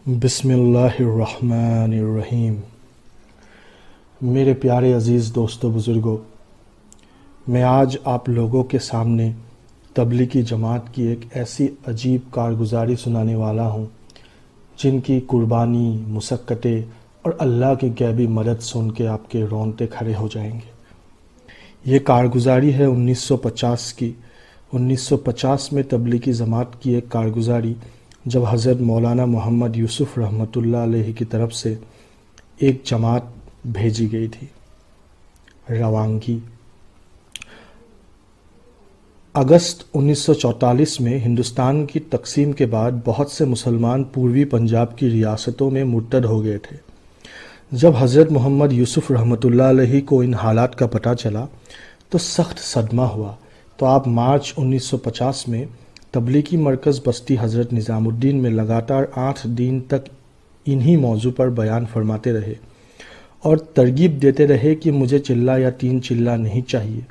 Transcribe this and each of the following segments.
بسم اللہ الرحمن الرحیم۔ میرے پیارے عزیز دوستو بزرگوں، میں آج آپ لوگوں کے سامنے تبلیغی جماعت کی ایک ایسی عجیب کارگزاری سنانے والا ہوں جن کی قربانی، مشقتیں اور اللہ کی غیبی مدد سن کے آپ کے رونگٹے کھڑے ہو جائیں گے۔ یہ کارگزاری ہے 1950 کی۔ 1950 میں تبلیغی جماعت کی ایک کارگزاری جب حضرت مولانا محمد یوسف رحمۃ اللہ علیہ کی طرف سے ایک جماعت بھیجی گئی تھی، روانگی۔ اگست 1944 میں ہندوستان کی تقسیم کے بعد بہت سے مسلمان پوروی پنجاب کی ریاستوں میں مرتد ہو گئے تھے۔ جب حضرت محمد یوسف رحمۃ اللہ علیہ کو ان حالات کا پتہ چلا تو سخت صدمہ ہوا، تو آپ مارچ 1950 میں تبلیغی مرکز بستی حضرت نظام الدین میں لگاتار 8 دن تک انہی موضوع پر بیان فرماتے رہے اور ترغیب دیتے رہے کہ مجھے چلہ یا 3 چلہ نہیں چاہیے،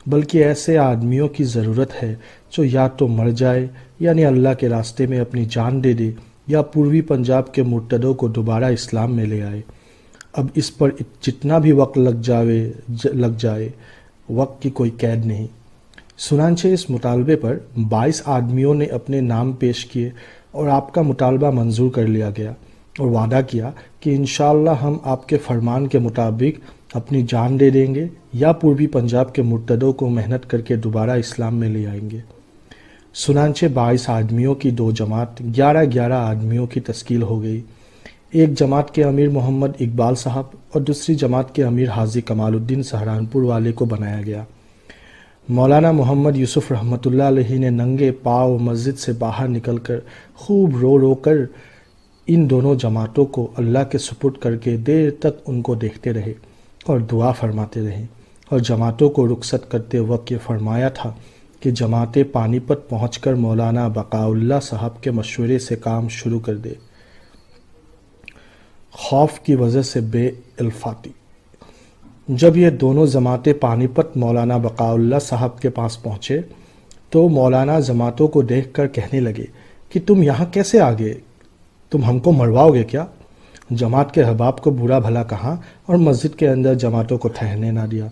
بلکہ ایسے آدمیوں کی ضرورت ہے جو یا تو مر جائے یعنی اللہ کے راستے میں اپنی جان دے دے، یا پوروی پنجاب کے مرتدوں کو دوبارہ اسلام میں لے آئے۔ اب اس پر جتنا بھی وقت لگ جائے، وقت کی کوئی قید نہیں۔ چنانچہ اس مطالبے پر 22 آدمیوں نے اپنے نام پیش کیے اور آپ کا مطالبہ منظور کر لیا گیا اور وعدہ کیا کہ انشاءاللہ ہم آپ کے فرمان کے مطابق اپنی جان دے دیں گے یا پوروی پنجاب کے مرتدوں کو محنت کر کے دوبارہ اسلام میں لے آئیں گے۔ چنانچہ 22 آدمیوں کی 2 جماعت 11 آدمیوں کی تشکیل ہو گئی۔ ایک جماعت کے امیر محمد اقبال صاحب اور دوسری جماعت کے امیر حاجی کمال الدین سہارنپور والے کو بنایا گیا۔ مولانا محمد یوسف رحمۃ اللہ علیہ نے ننگے پاؤں مسجد سے باہر نکل کر خوب رو کر ان دونوں جماعتوں کو اللہ کے سپرد کر کے دیر تک ان کو دیکھتے رہے اور دعا فرماتے رہے، اور جماعتوں کو رخصت کرتے وقت یہ فرمایا تھا کہ جماعتیں پانی پت پہنچ کر مولانا بقاء اللہ صاحب کے مشورے سے کام شروع کر دے۔ خوف کی وجہ سے بے الفاتی۔ جب یہ دونوں جماعتیں پانی پت مولانا بقاء اللہ صاحب کے پاس پہنچے تو مولانا جماعتوں کو دیکھ کر کہنے لگے کہ تم یہاں کیسے آ گئے؟ تم ہم کو مرواؤ گے کیا؟ جماعت کے احباب کو برا بھلا کہا اور مسجد کے اندر جماعتوں کو ٹھہرنے نہ دیا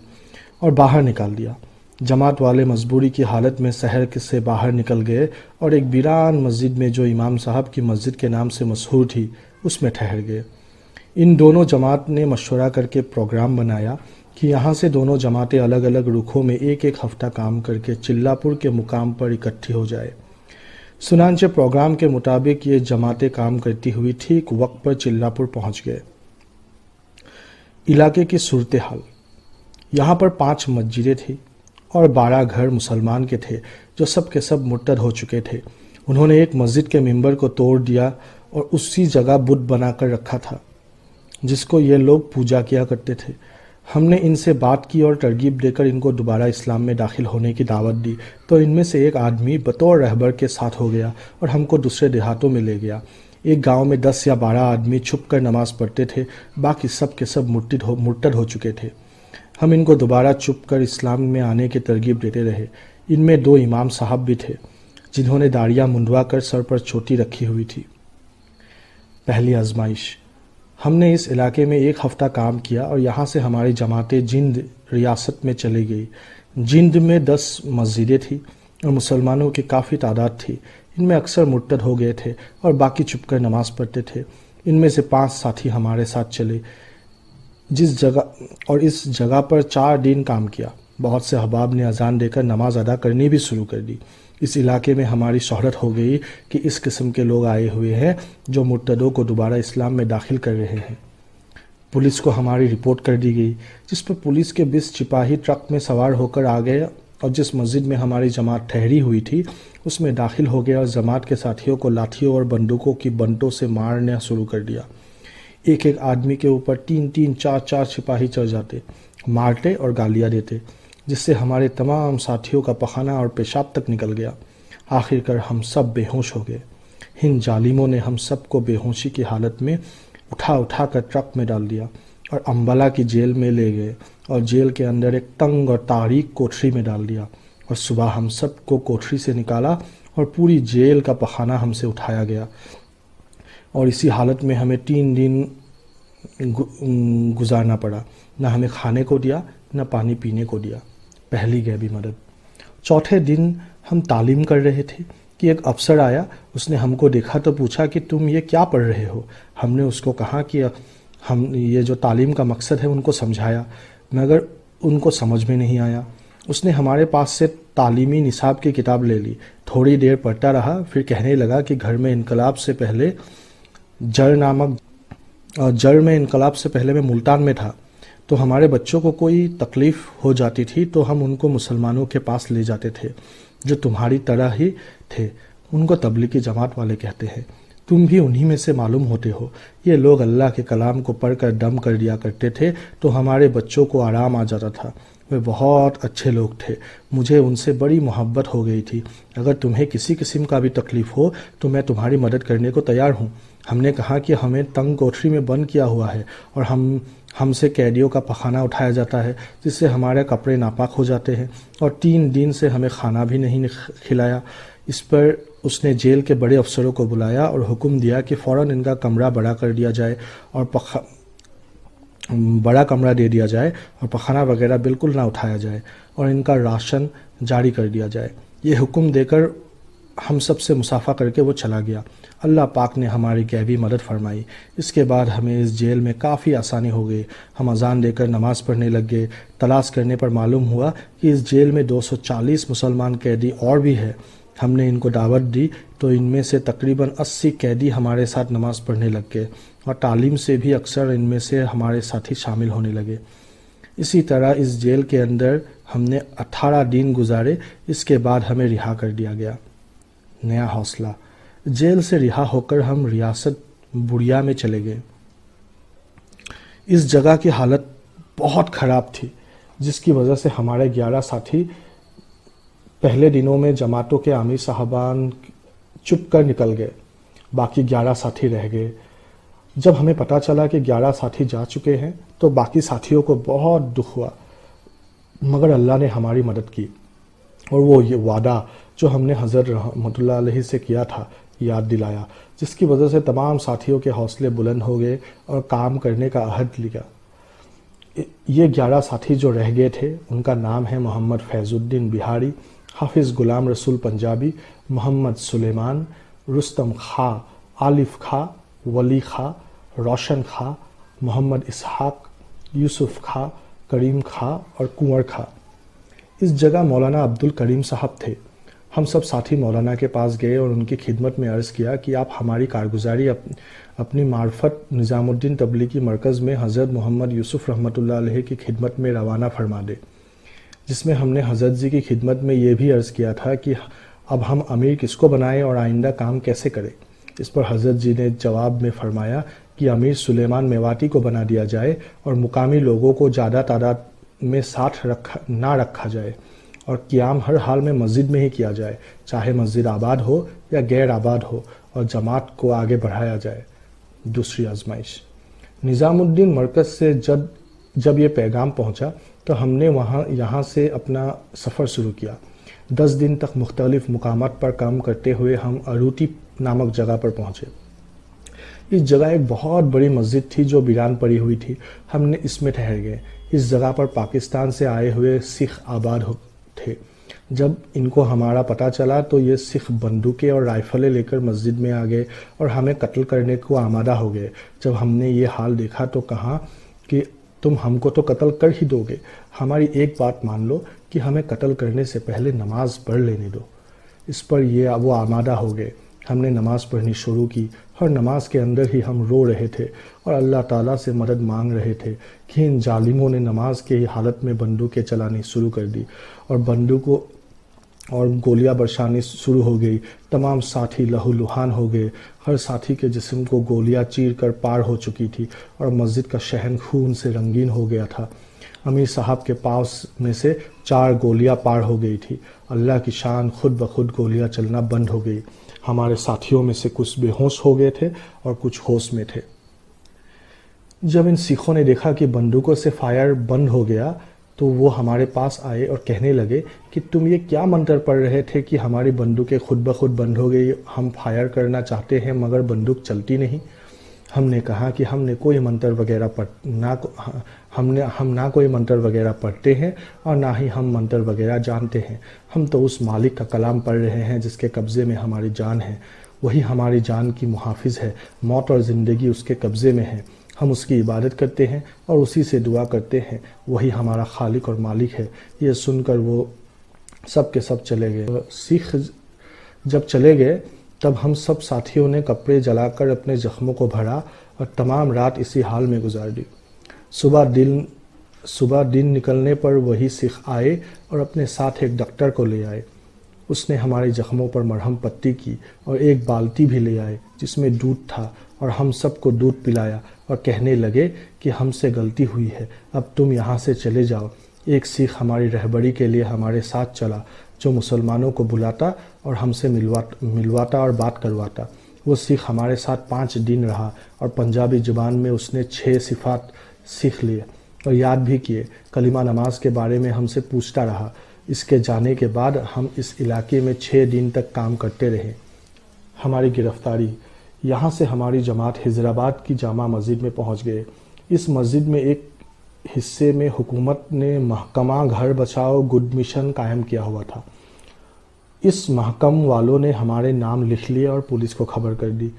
اور باہر نکال دیا۔ جماعت والے مجبوری کی حالت میں شہر سے باہر نکل گئے اور ایک ویران مسجد میں جو امام صاحب کی مسجد کے نام سے مشہور تھی اس میں ٹھہر گئے۔ ان دونوں جماعت نے مشورہ کر کے پروگرام بنایا کہ یہاں سے دونوں جماعتیں الگ الگ رخوں میں ایک ہفتہ کام کر کے چلہ پور کے مقام پر اکٹھی ہو جائے۔ چنانچہ پروگرام کے مطابق یہ جماعتیں کام کرتی ہوئی ٹھیک وقت پر چلہ پور پہنچ گئے۔ علاقے کی صورتحال: یہاں پر 5 مسجدیں تھیں اور 12 گھر مسلمان کے تھے جو سب کے سب مرتد ہو چکے تھے۔ انہوں نے ایک مسجد کے ممبر کو توڑ دیا اور اسی جگہ بت بنا کر رکھا تھا جس کو یہ لوگ پوجا کیا کرتے تھے۔ ہم نے ان سے بات کی اور ترغیب دے کر ان کو دوبارہ اسلام میں داخل ہونے کی دعوت دی، تو ان میں سے ایک آدمی بطور رہبر کے ساتھ ہو گیا اور ہم کو دوسرے دیہاتوں میں لے گیا۔ ایک گاؤں میں 10 یا 12 آدمی چھپ کر نماز پڑھتے تھے، باقی سب کے سب مرتد ہو چکے تھے۔ ہم ان کو دوبارہ چھپ کر اسلام میں آنے کی ترغیب دیتے رہے۔ ان میں 2 امام صاحب بھی تھے جنہوں نے داڑیاں منڈوا کر سر پر چوٹی رکھی ہوئی تھی۔ پہلی آزمائش: ہم نے اس علاقے میں 1 ہفتہ کام کیا اور یہاں سے ہماری جماعتیں جند ریاست میں چلی گئی۔ جند میں 10 مسجدیں تھیں اور مسلمانوں کی کافی تعداد تھی۔ ان میں اکثر مرتد ہو گئے تھے اور باقی چھپ کر نماز پڑھتے تھے۔ ان میں سے 5 ساتھی ہمارے ساتھ چلے اس جگہ پر 4 دن کام کیا۔ بہت سے احباب نے اذان دے کر نماز ادا کرنی بھی شروع کر دی۔ اس علاقے میں ہماری شہرت ہو گئی کہ اس قسم کے لوگ آئے ہوئے ہیں جو مرتدوں کو دوبارہ اسلام میں داخل کر رہے ہیں۔ پولیس کو ہماری رپورٹ کر دی گئی، جس پر پولیس کے 20 سپاہی ٹرک میں سوار ہو کر آ گئے اور جس مسجد میں ہماری جماعت ٹھہری ہوئی تھی اس میں داخل ہو گئے اور جماعت کے ساتھیوں کو لاٹھیوں اور بندوقوں کی بنٹوں سے مارنا شروع کر دیا۔ ایک آدمی کے اوپر 3 4 سپاہی چڑھ جاتے، مارتے اور گالیاں دیتے، جس سے ہمارے تمام ساتھیوں کا پخانہ اور پیشاب تک نکل گیا۔ آخر کر ہم سب بے ہوش ہو گئے۔ ان ظالموں نے ہم سب کو بے ہوشی کی حالت میں اٹھا کر ٹرک میں ڈال دیا اور امبالہ کی جیل میں لے گئے اور جیل کے اندر ایک تنگ اور تاریک کوٹھری میں ڈال دیا، اور صبح ہم سب کو کوٹھری سے نکالا اور پوری جیل کا پخانہ ہم سے اٹھایا گیا اور اسی حالت میں ہمیں 3 دن گزارنا پڑا. نہ ہمیں کھانے کو دیا نہ پانی پینے کو دیا. پہلی غیبی مدد. چوتھے دن ہم تعلیم کر رہے تھے کہ ایک افسر آیا. اس نے ہم کو دیکھا تو پوچھا کہ تم یہ کیا پڑھ رہے ہو. ہم نے اس کو کہا کہ ہم یہ جو تعلیم کا مقصد ہے ان کو سمجھایا، مگر ان کو سمجھ میں نہیں آیا. اس نے ہمارے پاس سے تعلیمی نصاب کی کتاب لے لی. تھوڑی دیر پڑھتا رہا، پھر کہنے لگا کہ گھر میں انقلاب سے پہلے انقلاب سے پہلے میں ملتان میں تھا، تو ہمارے بچوں کو کوئی تکلیف ہو جاتی تھی تو ہم ان کو مسلمانوں کے پاس لے جاتے تھے جو تمہاری طرح ہی تھے. ان کو تبلیغی جماعت والے کہتے ہیں. تم بھی انہی میں سے معلوم ہوتے ہو. یہ لوگ اللہ کے کلام کو پڑھ کر دم کر دیا کرتے تھے تو ہمارے بچوں کو آرام آ جاتا تھا. وہ بہت اچھے لوگ تھے. مجھے ان سے بڑی محبت ہو گئی تھی. اگر تمہیں کسی قسم کا بھی تکلیف ہو تو میں تمہاری مدد کرنے کو تیار ہوں. ہم نے کہا کہ ہمیں تنگ کوٹری میں بند کیا ہوا ہے اور ہم سے قیدیوں کا پخانہ اٹھایا جاتا ہے جس سے ہمارے کپڑے ناپاک ہو جاتے ہیں، اور 3 دن سے ہمیں کھانا بھی نہیں کھلایا. اس پر اس نے جیل کے بڑے افسروں کو بلایا اور حکم دیا کہ فوراً ان کا کمرہ بڑا کر دیا جائے اور بڑا کمرہ دے دیا جائے اور پخانہ وغیرہ بالکل نہ اٹھایا جائے اور ان کا راشن جاری کر دیا جائے. یہ حکم دے کر ہم سب سے مصافحہ کر کے وہ چلا گیا. اللہ پاک نے ہماری غیبی مدد فرمائی. اس کے بعد ہمیں اس جیل میں کافی آسانی ہو گئی. ہم اذان دے کر نماز پڑھنے لگ گئے. تلاش کرنے پر معلوم ہوا کہ اس جیل میں 240 مسلمان قیدی اور بھی ہے. ہم نے ان کو دعوت دی تو ان میں سے تقریباً 80 قیدی ہمارے ساتھ نماز پڑھنے لگ گئے اور تعلیم سے بھی اکثر ان میں سے ہمارے ساتھی شامل ہونے لگے. اسی طرح اس جیل کے اندر ہم نے 18 دن گزارے. اس کے بعد ہمیں رہا کر دیا گیا. نیا حوصلہ. جیل سے رہا ہو کر ہم ریاست بڑیا میں چلے گئے. اس جگہ کی حالت بہت خراب تھی جس کی وجہ سے ہمارے 11 ساتھی پہلے دنوں میں جماعتوں کے امیر صاحبان چپ کر نکل گئے. باقی 11 ساتھی رہ گئے. جب ہمیں پتہ چلا کہ 11 ساتھی جا چکے ہیں تو باقی ساتھیوں کو بہت دکھ ہوا، مگر اللہ نے ہماری مدد کی اور وہ یہ وعدہ جو ہم نے حضرت رحمۃ اللہ علیہ سے کیا تھا یاد دلایا، جس کی وجہ سے تمام ساتھیوں کے حوصلے بلند ہو گئے اور کام کرنے کا عہد لیا. یہ 11 ساتھی جو رہ گئے تھے ان کا نام ہے محمد فیض الدین بہاری، حافظ غلام رسول پنجابی، محمد سلیمان، رستم خاں، عالف خاں، ولی خاں، روشن خاں، محمد اسحاق، یوسف خاں، کریم خاں اور کنور خاں. اس جگہ مولانا عبد الکریم صاحب تھے. ہم سب ساتھی مولانا کے پاس گئے اور ان کی خدمت میں عرض کیا کہ آپ ہماری کارگزاری اپنی معرفت نظام الدین تبلیغی مرکز میں حضرت محمد یوسف رحمۃ اللہ علیہ کی خدمت میں روانہ فرما دے، جس میں ہم نے حضرت جی کی خدمت میں یہ بھی عرض کیا تھا کہ اب ہم امیر کس کو بنائیں اور آئندہ کام کیسے کریں. اس پر حضرت جی نے جواب میں فرمایا کہ امیر سلیمان میواتی کو بنا دیا جائے اور مقامی لوگوں کو زیادہ تعداد میں ساتھ نہ رکھا جائے اور قیام ہر حال میں مسجد میں ہی کیا جائے، چاہے مسجد آباد ہو یا غیر آباد ہو، اور جماعت کو آگے بڑھایا جائے. دوسری آزمائش. نظام الدین مرکز سے جب یہ پیغام پہنچا تو ہم نے یہاں سے اپنا سفر شروع کیا. 10 دن تک مختلف مقامات پر کام کرتے ہوئے ہم اروٹی نامک جگہ پر پہنچے. اس جگہ ایک بہت بڑی مسجد تھی جو ویران پڑی ہوئی تھی. ہم نے اس میں ٹھہر گئے. اس جگہ پر پاکستان سے آئے ہوئے سکھ آباد تھے. جب ان کو ہمارا پتہ چلا تو یہ سکھ بندوقیں اور رائفلیں لے کر مسجد میں آ گئے اور ہمیں قتل کرنے کو آمادہ ہو گئے. جب ہم نے یہ حال دیکھا تو کہا کہ تم ہم کو تو قتل کر ہی دو گے، ہماری ایک بات مان لو کہ ہمیں قتل کرنے سے پہلے نماز پڑھ لینے دو. اس پر وہ آمادہ ہو گئے. ہم نے نماز پڑھنی شروع کی اور نماز کے اندر ہی ہم رو رہے تھے اور اللہ تعالیٰ سے مدد مانگ رہے تھے کہ ان ظالموں نے نماز کے حالت میں بندوقیں چلانی شروع کر دی اور بندوقوں اور گولیاں برسانی شروع ہو گئی. تمام ساتھی لہو لہان ہو گئے. ہر ساتھی کے جسم کو گولیاں چیر کر پار ہو چکی تھی اور مسجد کا شہن خون سے رنگین ہو گیا تھا. امیر صاحب کے پاؤں میں سے 4 گولیاں پار ہو گئی تھی. اللہ کی شان، خود بخود گولیاں چلنا بند ہو گئی. ہمارے ساتھیوں میں سے کچھ بے ہوش ہو گئے تھے اور کچھ ہوش میں تھے. جب ان سکھوں نے دیکھا کہ بندوقوں سے فائر بند ہو گیا تو وہ ہمارے پاس آئے اور کہنے لگے کہ تم یہ کیا منتر پڑھ رہے تھے کہ ہماری بندوقیں خود بخود بند ہو گئی، ہم فائر کرنا چاہتے ہیں مگر بندوق چلتی نہیں۔ ہم نے کہا کہ ہم نہ کوئی منتر وغیرہ پڑھتے ہیں اور نہ ہی ہم منتر وغیرہ جانتے ہیں، ہم تو اس مالک کا کلام پڑھ رہے ہیں جس کے قبضے میں ہماری جان ہے، وہی ہماری جان کی محافظ ہے، موت اور زندگی اس کے قبضے میں ہے، ہم اس کی عبادت کرتے ہیں اور اسی سے دعا کرتے ہیں، وہی ہمارا خالق اور مالک ہے۔ یہ سن کر وہ سب کے سب چلے گئے۔ سکھ جب چلے گئے تب ہم سب ساتھیوں نے کپڑے جلا کر اپنے زخموں کو بھرا اور تمام رات اسی حال میں گزار دی۔ صبح دن نکلنے پر وہی سکھ آئے اور اپنے ساتھ ایک ڈاکٹر کو لے آئے۔ اس نے ہمارے زخموں پر مرہم پٹی کی اور ایک بالٹی بھی لے آئے جس میں دودھ تھا اور ہم سب کو دودھ پلایا اور کہنے لگے کہ ہم سے غلطی ہوئی ہے، اب تم یہاں سے چلے جاؤ۔ ایک سکھ ہماری رہبری کے لیے ہمارے ساتھ چلا جو مسلمانوں کو بلاتا اور ہم سے ملواتا اور بات کرواتا۔ وہ سکھ ہمارے ساتھ 5 دن رہا اور پنجابی زبان میں اس نے 6 صفات سیکھ لیے اور یاد بھی کیے۔ کلمہ نماز کے بارے میں ہم سے پوچھتا رہا۔ اس کے جانے کے بعد ہم اس علاقے میں 6 دن تک کام کرتے رہے۔ ہماری گرفتاری۔ یہاں سے ہماری جماعت حیدرآباد کی جامع مسجد میں پہنچ گئے۔ اس مسجد میں ایک حصے میں حکومت نے محکمہ گھر بچاؤ گڈ مشن قائم کیا ہوا تھا۔ اس محکم والوں نے ہمارے نام لکھ لیے اور پولیس کو خبر کر دی۔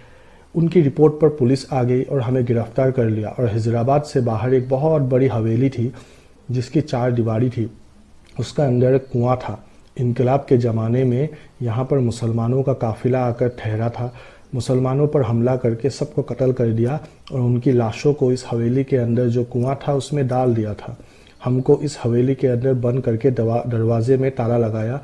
ان کی رپورٹ پر پولیس آ گئی اور ہمیں گرفتار کر لیا اور حیدرآباد سے باہر ایک بہت بڑی حویلی تھی جس کی 4 دیواری تھی، اس کا اندر ایک کنواں تھا۔ انقلاب کے زمانے میں یہاں پر مسلمانوں کا قافلہ آ کر ٹھہرا تھا۔ مسلمانوں پر حملہ کر کے سب کو قتل کر دیا اور ان کی لاشوں کو اس حویلی کے اندر جو کنواں تھا اس میں ڈال دیا تھا۔ ہم کو اس حویلی کے اندر بند کر کے دروازے میں تالا لگایا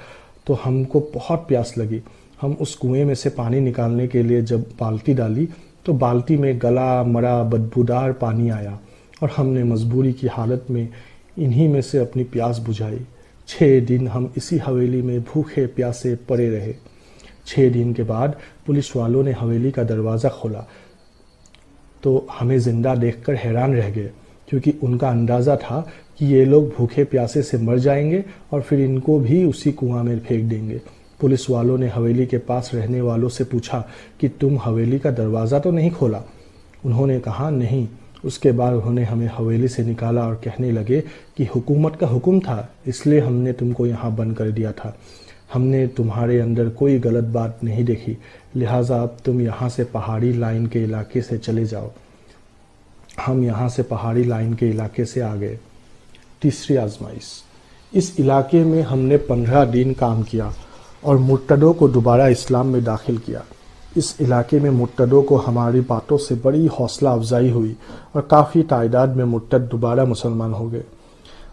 تو ہم کو بہت پیاس لگی۔ ہم اس کنویں میں سے پانی نکالنے کے لیے جب بالٹی ڈالی تو بالٹی میں گلا مرا بدبودار پانی آیا اور ہم نے مجبوری کی حالت میں انہی میں سے اپنی پیاس بجھائی۔ 6 دن ہم اسی حویلی میں بھوکے پیاسے پڑے رہے۔ 6 دن کے بعد پولیس والوں نے حویلی کا دروازہ کھولا تو ہمیں زندہ دیکھ کر حیران رہ گئے، کیونکہ ان کا اندازہ تھا کہ یہ لوگ بھوکے پیاسے سے مر جائیں گے اور پھر ان کو بھی اسی کنواں میں پھینک دیں گے۔ پولیس والوں نے حویلی کے پاس رہنے والوں سے پوچھا کہ تم حویلی کا دروازہ تو نہیں کھولا؟ انہوں نے کہا نہیں۔ اس کے بعد انہوں نے ہمیں حویلی سے نکالا اور کہنے لگے کہ حکومت کا حکم تھا، اس لیے ہم نے تم کو یہاں بند کر دیا تھا۔ ہم نے تمہارے اندر کوئی غلط بات نہیں دیکھی، لہٰذا اب تم یہاں سے پہاڑی لائن کے علاقے سے چلے جاؤ۔ ہم یہاں سے پہاڑی لائن کے علاقے سے آ گئے۔ تیسری آزمائش۔ اس علاقے میں ہم نے 15 دن کام کیا اور مرتدوں کو دوبارہ اسلام میں داخل کیا۔ اس علاقے میں مرتدوں کو ہماری باتوں سے بڑی حوصلہ افزائی ہوئی اور کافی تعداد میں مرتد دوبارہ مسلمان ہو گئے،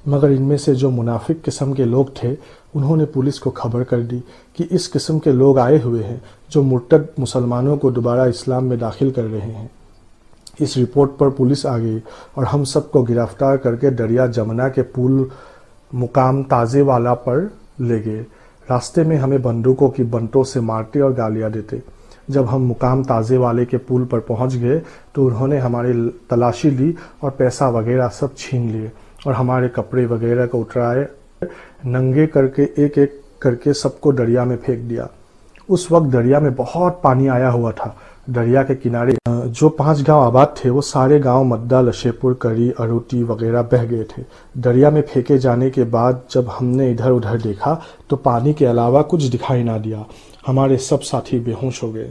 مگر ان میں سے جو منافق قسم کے لوگ تھے انہوں نے پولیس کو خبر کر دی کہ اس قسم کے لوگ آئے ہوئے ہیں جو مرتد مسلمانوں کو دوبارہ اسلام میں داخل کر رہے ہیں۔ اس رپورٹ پر پولیس آ گئی اور ہم سب کو گرفتار کر کے دریا جمنا کے پل مقام تازے والا پر لے گئے۔ راستے میں ہمیں بندوقوں کی بنٹوں سے مارتے اور گالیاں دیتے۔ جب ہم مقام تازے والے کے پل پر پہنچ گئے تو انہوں نے ہماری تلاشی لی اور پیسہ وغیرہ سب چھین لیے اور ہمارے کپڑے وغیرہ کو اترائے ننگے کر کے ایک ایک کر کے سب کو دریا میں پھینک دیا۔ اس وقت دریا میں بہت پانی آیا ہوا تھا۔ دریا کے کنارے جو 5 گاؤں آباد تھے وہ سارے گاؤں مدہ، لشے پور، کری، اروٹی وغیرہ بہہ گئے تھے۔ دریا میں پھینکے جانے کے بعد جب ہم نے ادھر ادھر دیکھا تو پانی کے علاوہ کچھ دکھائی نہ دیا۔ ہمارے سب ساتھی بے ہوش ہو گئے۔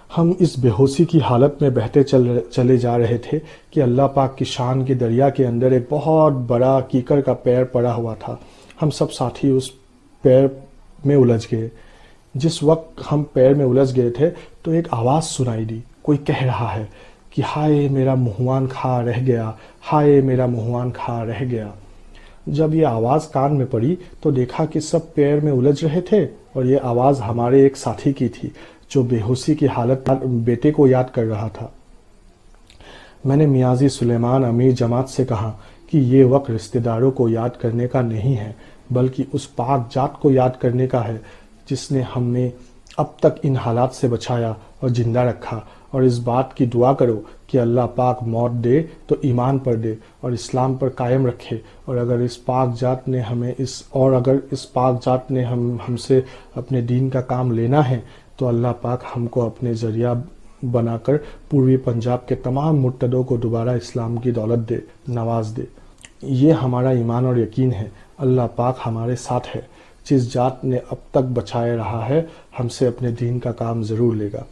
ہم اس بے ہوشی کی حالت میں بہتے چلے جا رہے تھے کہ اللہ پاک کی شان کے دریا کے اندر ایک بہت بڑا کیکر کا پیر پڑا ہوا تھا۔ ہم سب ساتھی اس پیر میں الجھ گئے۔ جس وقت ہم پیر میں الجھ گئے تھے تو ایک آواز سنائی دی۔ کوئی کہہ رہا ہے کہ ہائے میرا مہوان کھا رہ گیا، ہائے میرا مہوان کھا رہ گیا۔ جب یہ آواز کان میں پڑی تو دیکھا کہ سب پیر میں الجھ رہے تھے اور یہ آواز ہمارے ایک ساتھی کی تھی جو بے ہوشی کی حالت میں بیٹے کو یاد کر رہا تھا۔ میں نے میاں سلیمان امیر جماعت سے کہا کہ یہ وقت رشتہ داروں کو یاد کرنے کا نہیں ہے بلکہ اس پاک ذات کو یاد کرنے کا ہے جس نے ہمیں اب تک ان حالات سے بچایا اور زندہ رکھا اور اس بات کی دعا کرو کہ اللہ پاک موت دے تو ایمان پر دے اور اسلام پر قائم رکھے، اور اگر اس پاک ذات نے ہم سے اپنے دین کا کام لینا ہے تو اللہ پاک ہم کو اپنے ذریعہ بنا کر پوروی پنجاب کے تمام مرتدوں کو دوبارہ اسلام کی دولت دے، نواز دے۔ یہ ہمارا ایمان اور یقین ہے، اللہ پاک ہمارے ساتھ ہے۔ جس ذات نے اب تک بچائے رہا ہے ہم سے اپنے دین کا کام ضرور لے گا۔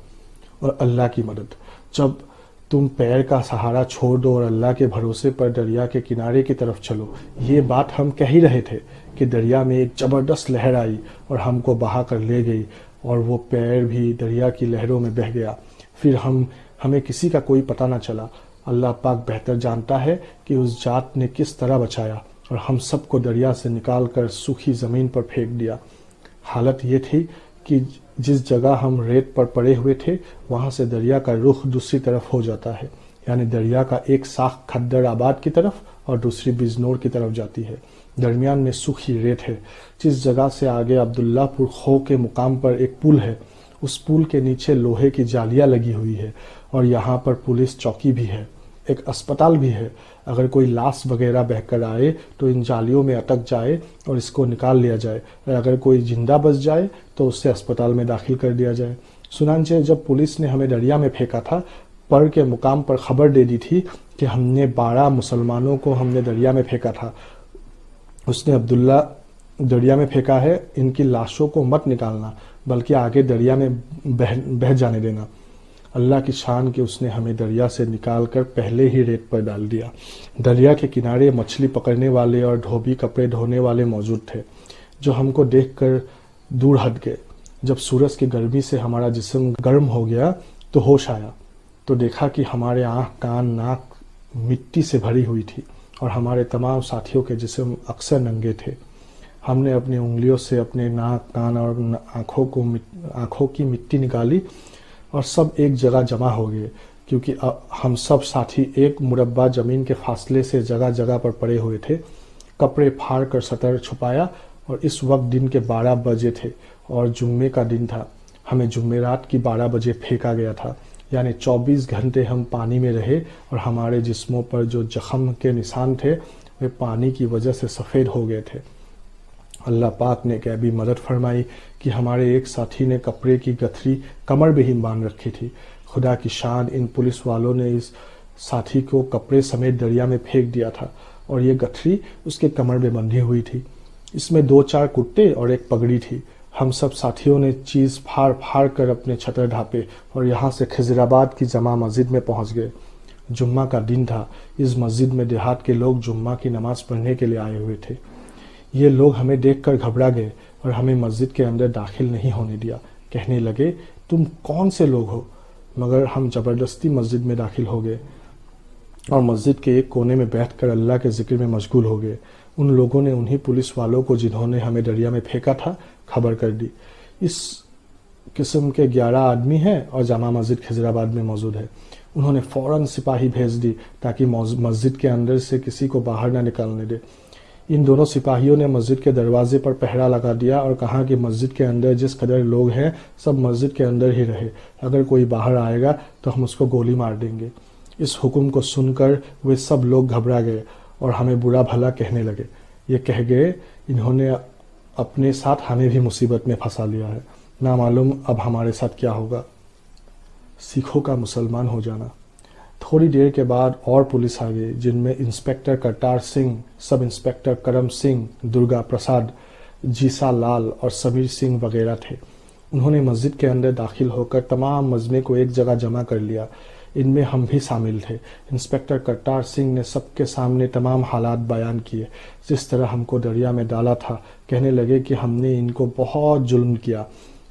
اور اللہ کی مدد، جب تم پیر کا سہارا چھوڑ دو اور اللہ کے بھروسے پر دریا کے کنارے کی طرف چلو۔ یہ بات ہم کہہ ہی رہے تھے کہ دریا میں ایک زبردست لہر آئی اور ہم کو بہا کر لے گئی، اور وہ پیر بھی دریا کی لہروں میں بہہ گیا۔ پھر ہمیں کسی کا کوئی پتہ نہ چلا۔ اللہ پاک بہتر جانتا ہے کہ اس ذات نے کس طرح بچایا، اور ہم سب کو دریا سے نکال کر سوکھی زمین پر پھینک دیا۔ حالت یہ تھی کہ جس جگہ ہم ریت پر پڑے ہوئے تھے وہاں سے دریا کا رخ دوسری طرف ہو جاتا ہے، یعنی دریا کا ایک ساخ کھدر آباد کی طرف اور دوسری بجنور کی طرف جاتی ہے۔ درمیان میں سوکھی ریت ہے۔ جس جگہ سے آگے عبداللہ پور خو کے مقام پر ایک پل ہے، اس پل کے نیچے لوہے کی جالیاں لگی ہوئی ہے، اور یہاں پر پولیس چوکی بھی ہے، ایک اسپتال بھی ہے۔ اگر کوئی لاش وغیرہ بہہ کر آئے تو ان جالیوں میں اٹک جائے اور اس کو نکال لیا جائے، اور اگر کوئی زندہ بچ جائے تو اسے اسپتال میں داخل کر دیا جائے۔ چنانچہ جب پولیس نے ہمیں دریا میں پھینکا تھا، پر کے مقام پر خبر دے دی تھی کہ ہم نے 12 مسلمانوں کو ہم نے دریا میں پھینکا تھا۔ اس نے عبداللہ دریا میں پھینکا ہے، ان کی لاشوں کو مت نکالنا بلکہ آگے دریا میں بہہ جانے دینا۔ اللہ کی شان کہ اس نے ہمیں دریا سے نکال کر پہلے ہی ریت پر ڈال دیا۔ دریا کے کنارے مچھلی پکڑنے والے اور دھوبی کپڑے دھونے والے موجود تھے، جو ہم کو دیکھ کر دور ہٹ گئے۔ جب سورج کی گرمی سے ہمارا جسم گرم ہو گیا تو ہوش آیا، تو دیکھا کہ ہمارے آنکھ، کان، ناک مٹی سے بھری ہوئی تھی، اور ہمارے تمام ساتھیوں کے جسم اکثر ننگے تھے۔ ہم نے اپنی انگلیوں سے اپنے ناک، کان اور آنکھوں کی مٹی نکالی اور سب ایک جگہ جمع ہو گئے، کیونکہ ہم سب ساتھی ایک مربع زمین کے فاصلے سے جگہ جگہ پر پڑے ہوئے تھے۔ کپڑے پھاڑ کر سطر چھپایا، اور اس وقت دن کے 12 بجے تھے اور جمعے کا دن تھا۔ ہمیں جمعرات کی 12 بجے پھینکا گیا تھا، یعنی 24 گھنٹے ہم پانی میں رہے، اور ہمارے جسموں پر جو زخم کے نشان تھے وہ پانی کی وجہ سے سفید ہو گئے تھے۔ اللہ پاک نے ایک ایسی مدد فرمائی کہ ہمارے ایک ساتھی نے کپڑے کی گتھری کمر میں ہی باندھ رکھی تھی۔ خدا کی شان، ان پولیس والوں نے اس ساتھی کو کپڑے سمیت دریا میں پھینک دیا تھا، اور یہ گتھری اس کے کمر میں بندھی ہوئی تھی۔ اس میں 2-4 کتے اور ایک پگڑی تھی۔ ہم سب ساتھیوں نے چیز پھاڑ پھاڑ کر اپنے چھتر ڈھانپے اور یہاں سے خضرآباد کی جامع مسجد میں پہنچ گئے۔ جمعہ کا دن تھا۔ اس مسجد میں دیہات کے لوگ جمعہ کی نماز پڑھنے کے لیے آئے ہوئے تھے۔ یہ لوگ ہمیں دیکھ کر گھبرا گئے اور ہمیں مسجد کے اندر داخل نہیں ہونے دیا۔ کہنے لگے، تم کون سے لوگ ہو؟ مگر ہم زبردستی مسجد میں داخل ہو گئے اور مسجد کے ایک کونے میں بیٹھ کر اللہ کے ذکر میں مشغول ہو گئے۔ ان لوگوں نے انہی پولیس والوں کو جنہوں نے ہمیں دریا میں پھینکا تھا خبر کر دی۔ اس قسم کے 11 آدمی ہیں اور جامع مسجد خضرآباد میں موجود ہے۔ انہوں نے فوراً سپاہی بھیج دی تاکہ مسجد کے اندر سے کسی کو باہر نہ نکلنے دے۔ ان دونوں سپاہیوں نے مسجد کے دروازے پر پہرا لگا دیا اور کہا کہ مسجد کے اندر جس قدر لوگ ہیں سب مسجد کے اندر ہی رہے، اگر کوئی باہر آئے گا تو ہم اس کو گولی مار دیں گے۔ اس حکم کو سن کر وہ سب لوگ گھبرا گئے اور ہمیں برا بھلا کہنے لگے۔ یہ کہہ گئے، انہوں نے اپنے ساتھ ہمیں بھی مصیبت میں پھنسا لیا ہے، نہ معلوم اب ہمارے ساتھ کیا ہوگا۔ سکھوں کا مسلمان ہو جانا۔ تھوڑی دیر کے بعد اور پولیس آ گئی، جن میں انسپکٹر کرتار سنگھ، سب انسپکٹر کرم سنگھ، درگا پرساد، جیسا لال اور سمیر سنگھ وغیرہ تھے۔ انہوں نے مسجد کے اندر داخل ہو کر تمام مجمع کو ایک جگہ جمع کر لیا۔ ان میں ہم بھی شامل تھے۔ انسپکٹر کرتار سنگھ نے سب کے سامنے تمام حالات بیان کیے، جس طرح ہم کو دریا میں ڈالا تھا۔ کہنے لگے کہ ہم نے ان کو بہت ظلم کیا،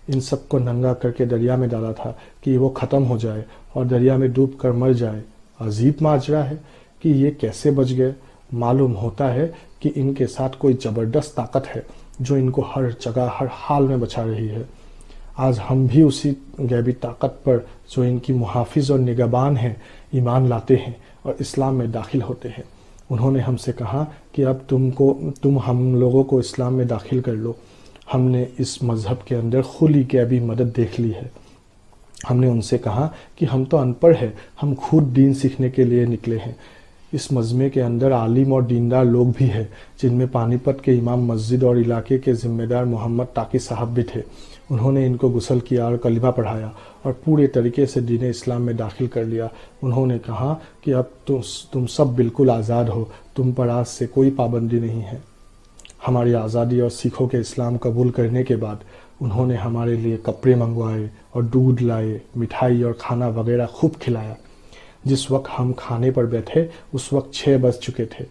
ان سب کو ننگا کر کے دریا میں ڈالا تھا کہ وہ ختم ہو جائے اور دریا میں ڈوب کر مر جائے۔ عجیب ماجرا ہے کہ یہ کیسے بچ گئے۔ معلوم ہوتا ہے کہ ان کے ساتھ کوئی زبردست طاقت ہے جو ان کو ہر جگہ ہر حال میں بچا رہی ہے۔ آج ہم بھی اسی غیبی طاقت پر جو ان کی محافظ اور نگہبان ہے ایمان لاتے ہیں اور اسلام میں داخل ہوتے ہیں۔ انہوں نے ہم سے کہا کہ اب تم ہم لوگوں کو اسلام میں داخل کر لو۔ ہم نے اس مذہب کے اندر کھلی غیبی مدد دیکھ لی ہے۔ ہم نے ان سے کہا کہ ہم تو ان پڑھ ہیں، ہم خود دین سیکھنے کے لیے نکلے ہیں۔ اس مجمع کے اندر عالم اور دیندار لوگ بھی ہیں، جن میں پانی پت کے امام مسجد اور علاقے کے ذمہ دار محمد تاقی صاحب بھی تھے۔ انہوں نے ان کو غسل کیا اور کلمہ پڑھایا اور پورے طریقے سے دین اسلام میں داخل کر لیا۔ انہوں نے کہا کہ اب تم سب بالکل آزاد ہو، تم پر آج سے کوئی پابندی نہیں ہے۔ ہماری آزادی اور سکھوں کے اسلام قبول کرنے کے بعد انہوں نے ہمارے لیے کپڑے منگوائے اور دودھ لائے، مٹھائی اور کھانا وغیرہ خوب کھلایا۔ جس وقت ہم کھانے پر بیٹھے اس وقت 6 بج چکے تھے۔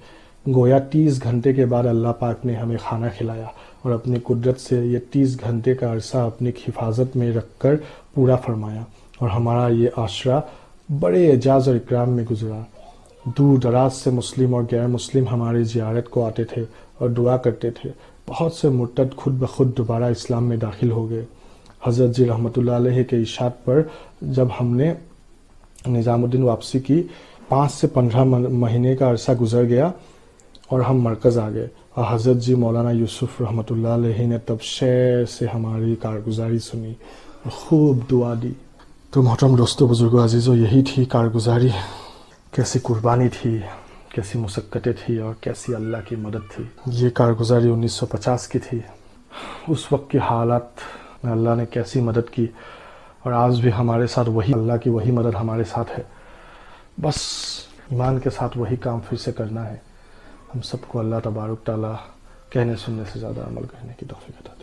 گویا 30 گھنٹے کے بعد اللہ پاک نے ہمیں کھانا کھلایا اور اپنی قدرت سے یہ 30 گھنٹے کا عرصہ اپنی حفاظت میں رکھ کر پورا فرمایا، اور ہمارا یہ عاشرہ بڑے اعزاز اور اکرام میں گزرا۔ دور دراز سے مسلم اور غیر مسلم ہماری زیارت کو آتے تھے اور دعا کرتے تھے۔ بہت سے مرتد خود بخود دوبارہ اسلام میں داخل ہو گئے۔ حضرت جی رحمۃ اللہ علیہ کے ارشاد پر جب ہم نے نظام الدین واپسی کی، 5 سے 15 مہینے کا عرصہ گزر گیا اور ہم مرکز آ گئے، اور حضرت جی مولانا یوسف رحمۃ اللہ علیہ نے تب شعر سے ہماری کارگزاری سنی اور خوب دعا دی۔ تو محترم دوستو، بزرگوں، عزیزوں، یہی تھی کارگزاری۔ کیسی قربانی تھی، کیسی مشقتیں تھی اور کیسی اللہ کی مدد تھی۔ یہ کارگزاری 1950 کی تھی۔ اس وقت کے حالات میں اللہ نے کیسی مدد کی، اور آج بھی ہمارے ساتھ وہی اللہ کی وہی مدد ہمارے ساتھ ہے۔ بس ایمان کے ساتھ وہی کام پھر سے کرنا ہے۔ ہم سب کو اللہ تبارک تعالیٰ کہنے سننے سے زیادہ عمل کرنے کی توفیق عطا